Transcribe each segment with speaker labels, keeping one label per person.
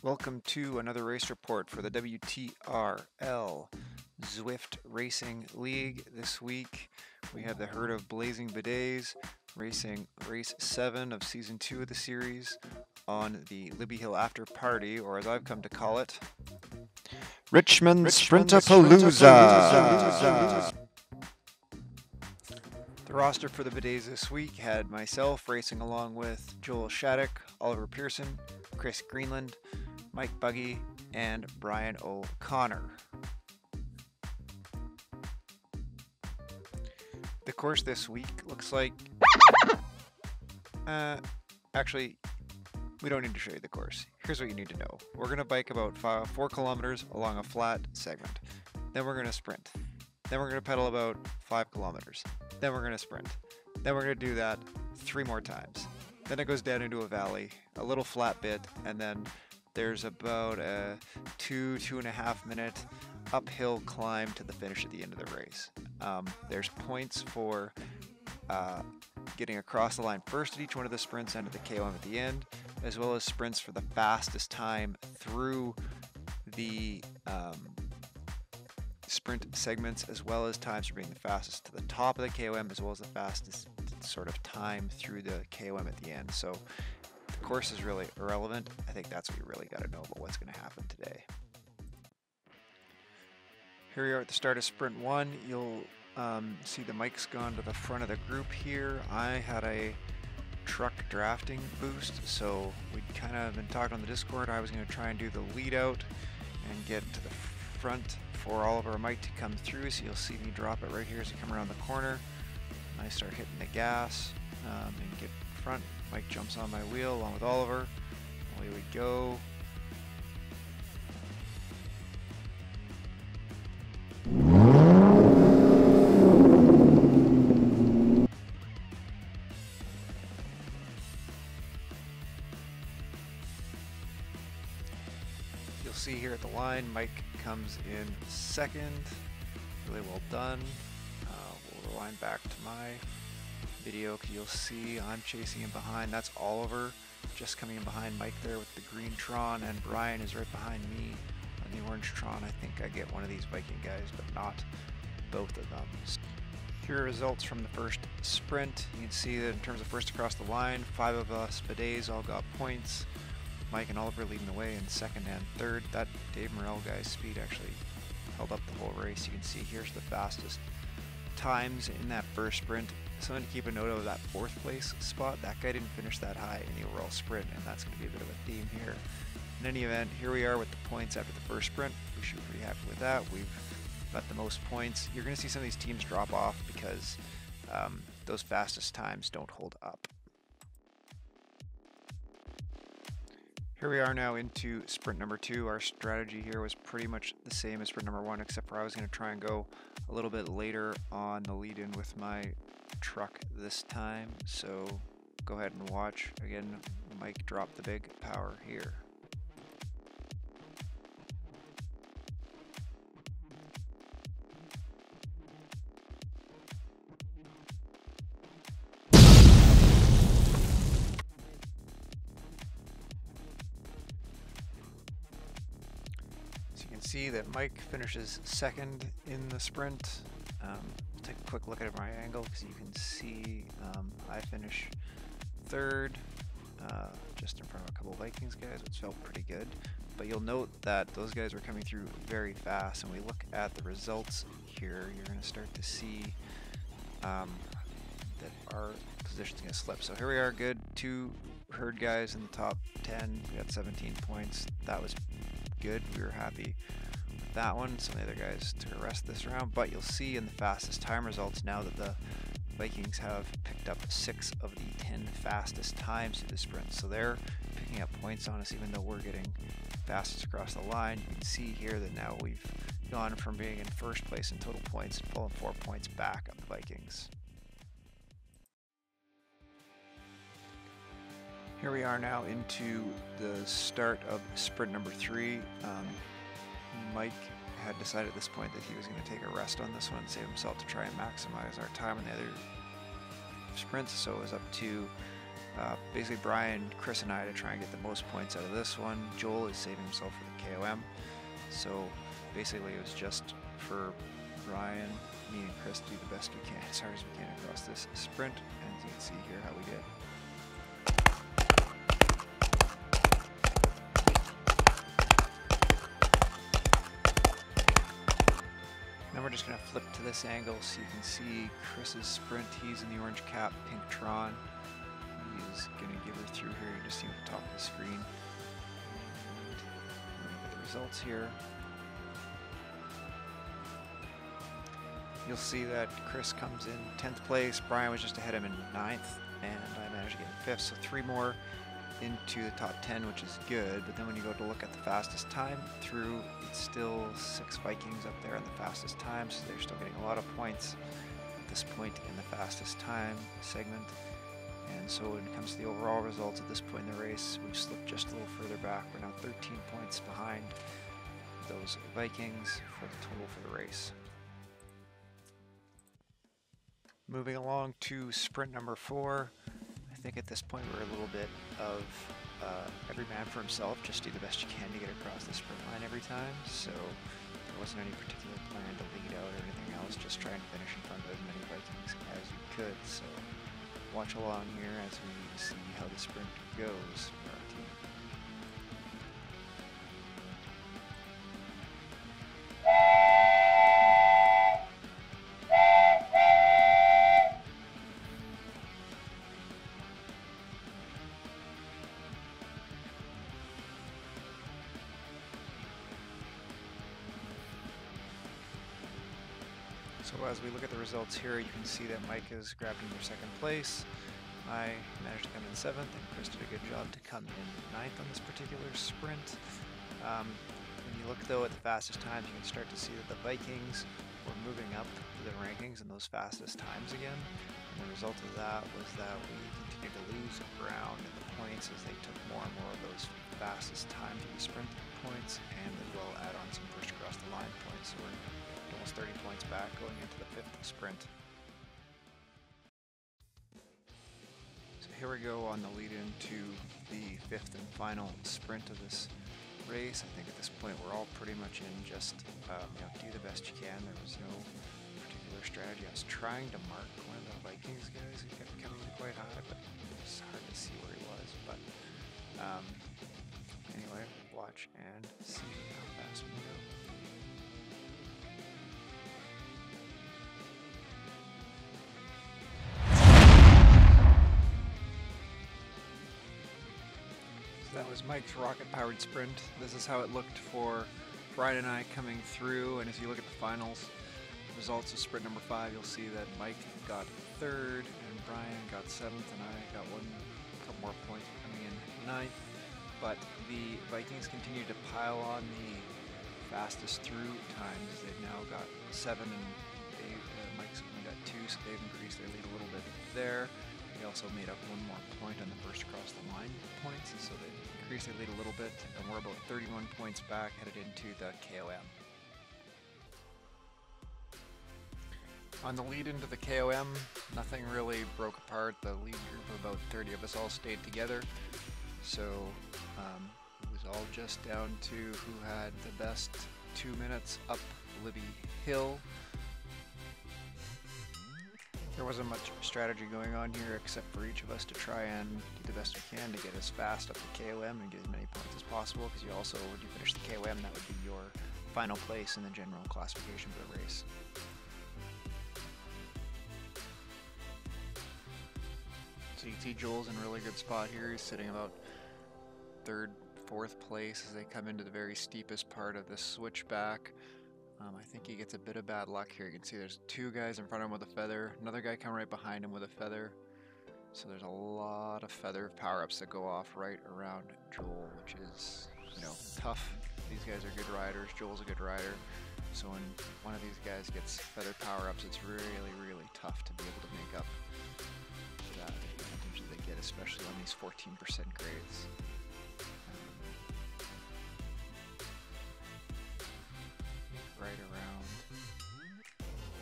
Speaker 1: Welcome to another race report for the WTRL Zwift Racing League. This week we have the herd of Blazing Bidets racing race 7 of season 2 of the series on the Libby Hill After Party, or as I've come to call it,
Speaker 2: Richmond Sprintapalooza.
Speaker 1: The roster for the Bidets this week had myself racing along with Joel Shattuck, Oliver Pearson, Chris Greenland, Mike Buggy, and Brian O'Connor. The course this week looks like... actually, we don't need to show you the course. Here's what you need to know. We're going to bike about 4 kilometers along a flat segment. Then we're going to sprint. Then we're going to pedal about 5 kilometers. Then we're going to sprint. Then we're going to do that 3 more times. Then it goes down into a valley, a little flat bit, and then there's about a 2.5 minute uphill climb to the finish at the end of the race. There's points for getting across the line first at each one of the sprints and at the KOM at the end, as well as sprints for the fastest time through the sprint segments, as well as times for being the fastest to the top of the KOM, as well as the fastest sort of time through the KOM at the end. So the course is really irrelevant. I think that's what you really got to know about what's going to happen today. Here we are at the start of sprint 1. You'll see the mic's gone to the front of the group here. I had a truck drafting boost, so we'd kind of been talking on the Discord. I was going to try and do the lead out and get to the front for Oliver and Mike to come through, so you'll see me drop it right here as I come around the corner. And I start hitting the gas and get front. Mike jumps on my wheel along with Oliver. Away we go. You'll see here at the line, Mike comes in second. Really well done. We'll rewind back to my video. You'll see I'm chasing him behind. That's Oliver just coming in behind Mike there with the green Tron, and Brian is right behind me on the orange Tron. I think I get one of these biking guys, but not both of them. Here are results from the first sprint. You can see that in terms of first across the line, 5 of us Bidets all got points. Mike and Oliver leading the way in second and third. That Dave Morrell guy's speed actually held up the whole race. You can see here's the fastest times in that first sprint. Something to keep a note of, that 4th place spot. That guy didn't finish that high in the overall sprint, and that's going to be a bit of a theme here. In any event, here we are with the points after the first sprint. We should be pretty happy with that. We've got the most points. You're going to see some of these teams drop off because those fastest times don't hold up. Here we are now into sprint number 2. Our strategy here was pretty much the same as sprint number 1, except for I was going to try and go a little bit later on the lead-in with my truck this time. So go ahead and watch. Again, Mike dropped the big power here. See that Mike finishes second in the sprint. Take a quick look at my angle because you can see I finish third, just in front of a couple of Vikings guys, which felt pretty good. But you'll note that those guys are coming through very fast, and we look at the results here, you're going to start to see that our position's going to slip. So here we are, good. 2 herd guys in the top 10. We got 17 points. That was good. We were happy with that one. Some of the other guys took a rest this round, but you'll see in the fastest time results now that the Vikings have picked up 6 of the 10 fastest times through the sprint. So they're picking up points on us even though we're getting fastest across the line. You can see here that now we've gone from being in first place in total points and pulling 4 points back on the Vikings. Here we are now into the start of sprint number 3. Mike had decided at this point that he was going to take a rest on this one and save himself to try and maximize our time in the other sprints. So it was up to Basically Brian, Chris, and I to try and get the most points out of this one. Joel is saving himself for the KOM. So basically it was just for Brian, me, and Chris to do the best we can, as hard as we can across this sprint. And as you can see here how we did. Then we're just going to flip to this angle so you can see Chris's sprint. He's in the orange cap, pink Tron. He's going to give her through here. You just see at the top of the screen. We're going to get the results here. You'll see that Chris comes in 10th place. Brian was just ahead of him in 9th, and I managed to get in 5th. So 3 more into the top 10, which is good. But then when you go to look at the fastest time through, it's still 6 Vikings up there in the fastest time, so they're still getting a lot of points at this point in the fastest time segment. And so when it comes to the overall results at this point in the race, we've slipped just a little further back. We're now 13 points behind those Vikings for the total for the race. Moving along to sprint number 4. I think at this point we're a little bit of every man for himself, just do the best you can to get across the sprint line every time. So there wasn't any particular plan to lead out or anything else, just trying to finish in front of as many Vikings as you could. So watch along here as we see how the sprint goes for our team. So as we look at the results here, you can see that Mike is grabbing their 2nd place. I managed to come in 7th, and Chris did a good job to come in 9th on this particular sprint. When you look though at the fastest times, you can start to see that the Vikings were moving up the rankings in those fastest times again. And the result of that was that we continued to lose ground in the points as they took more and more of those fastest times of the sprint points, and as well add on some first across the line points. So we're almost 30 points back going into the 5th sprint. So here we go on the lead into the 5th and final sprint of this race. I think at this point we're all pretty much in just do the best you can. There was no particular strategy. I was trying to mark one of the Vikings guys who kept coming in quite high, but it was hard to see where he was. But anyway, watch and see how fast we go. That was Mike's rocket-powered sprint. This is how it looked for Brian and I coming through, and if you look at the finals results of sprint number 5, you'll see that Mike got 3rd, and Brian got 7th, and I got a couple more points coming in 9th. But the Vikings continue to pile on the fastest through times. They've now got 7, and Mike's only got 2, so they've increased their lead a little bit there. They also made up 1 more point on the first across the line points, so they increased their lead a little bit, and we're about 31 points back headed into the KOM. On the lead into the KOM, nothing really broke apart. The lead group of about 30 of us all stayed together, so it was all just down to who had the best 2 minutes up Libby Hill. There wasn't much strategy going on here except for each of us to try and do the best we can to get as fast up the KOM and get as many points as possible, because you also, when you finish the KOM, that would be your final place in the general classification for the race. So you can see Joel's in a really good spot here. He's sitting about 3rd, 4th place as they come into the very steepest part of the switchback. I think he gets a bit of bad luck here. You can see there's 2 guys in front of him with a feather, another guy coming right behind him with a feather. So there's a lot of feather power-ups that go off right around Joel, which is, tough. These guys are good riders. Joel's a good rider. So when one of these guys gets feather power-ups, it's really, really tough to be able to make up that advantage that they get, especially on these 14% grades. Right around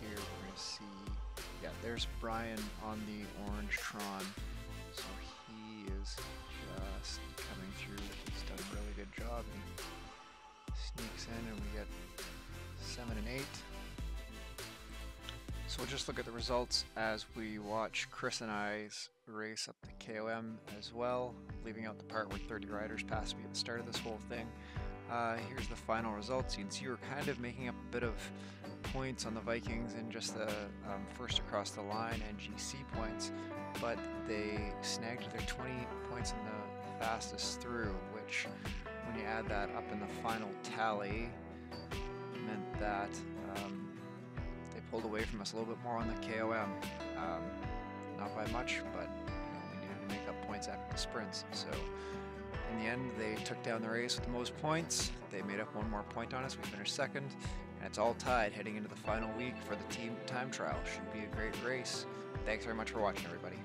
Speaker 1: here we're going to see, there's Brian on the orange Tron. So he 7 and 8. So we'll just look at the results as we watch Chris and I's race up the KOM as well, leaving out the part where 30 riders passed me at the start of this whole thing. Here's the final results. You can see we're kind of making up a bit of points on the Vikings in just the first across the line and GC points, but they snagged their 20 points in the fastest through, which when you add that up in the final tally meant that they pulled away from us a little bit more on the KOM. Not by much, but we needed to make up points after the sprints. So in the end, they took down the race with the most points. They made up one more point on us. We finished second, and it's all tied heading into the final week for the team time trial. Should be a great race. Thanks very much for watching, everybody.